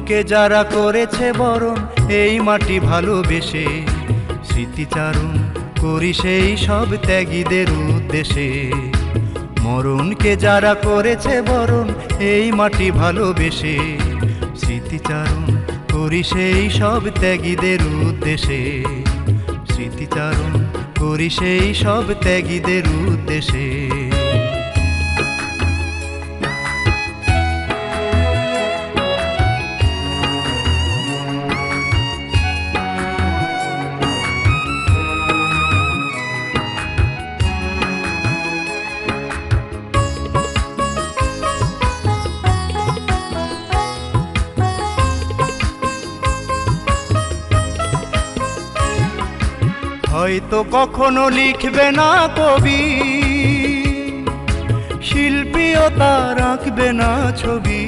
মরণকে যারা করেছে বরণ এই মাটি ভালোবেসে, স্মৃতিচারণ করি সেই সব ত্যাগীদের উদ্দেশ্যে। মরণকে যারা করেছে বরণ এই মাটি ভালোবেসে, স্মৃতিচারণ করি সেই সব ত্যাগীদের উদ্দেশ্যে। স্মৃতিচারণ করি সেই সব ত্যাগীদের উদ্দেশ্যে। হয়তো কখনো লিখবে না কবি, শিল্পীও তার আঁকবে না ছবি।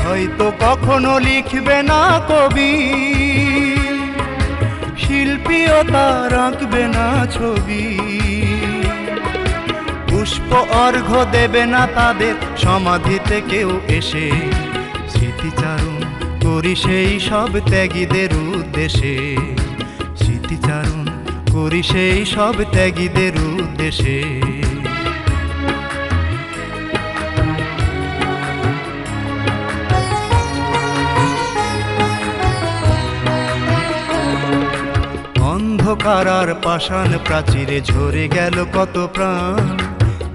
হয়তো কখনো লিখবে না কবি, শিল্পীও তার আঁকবে না ছবি। পুষ্প অর্ঘ্য দেবে না তাদের সমাধিতে কেউ এসে, স্মৃতিচারণ করি সেই সব ত্যাগীদের উদ্দেশ্যে। স্মৃতিচারণ করি সেই সব ত্যাগীদের উদ্দেশ্যে। অন্ধকার আর পাষাণ প্রাচীরে ঝরে গেল কত প্রাণ,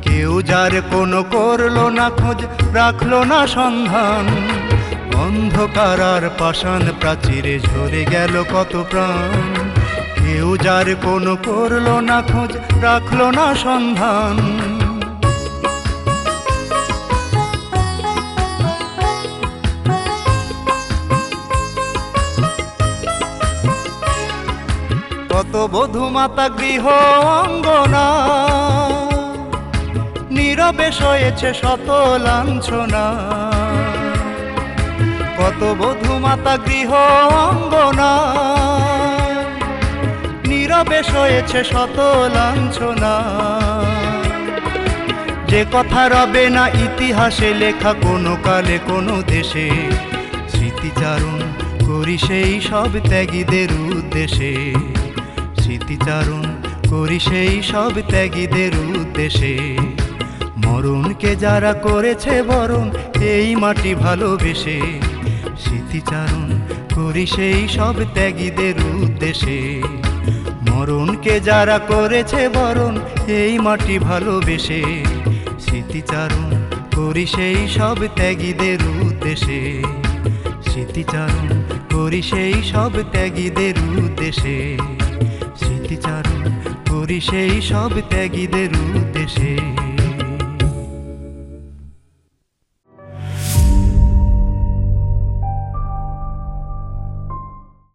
কেউ যার কোনো করলো না খোঁজ, রাখলো না সন্ধান। অন্ধকার আর পাষাণ প্রাচীরে ঝরে গেল কত প্রাণ, কেউ যার কোনো করলো না খোঁজ, রাখলো না সন্ধান। কত বধূ মাতা গৃহ অঙ্গনা, নীরবে সয়েছে শত লাঞ্ছনা। কত বধূ মাতা গৃহ অঙ্গনা, নীরবে সয়েছে শত লাঞ্ছনা। যে কথা রবে না ইতিহাসে লেখা কোনো কালে কোনো দেশে, স্মৃতিচারণ করি সেই সব ত্যাগীদের উদ্দেশ্যে। স্মৃতিচারণ করি সেই সব ত্যাগীদের উদ্দেশ্যে। মরণকে যারা করেছে বরণ এই মাটি ভালোবেসে, স্মৃতিচারণ করি সেই সব ত্যাগীদের উদ্দেশ্যে। মরণকে যারা করেছে বরণ এই মাটি ভালোবেসে, স্মৃতিচারণ করি সেই সব ত্যাগীদের উদ্দেশ্যে। স্মৃতিচারণ করি সেই সব ত্যাগীদের উদ্দেশ্যে। স্মৃতিচারণ করি সেই সব ত্যাগীদের উদ্দেশ্যে।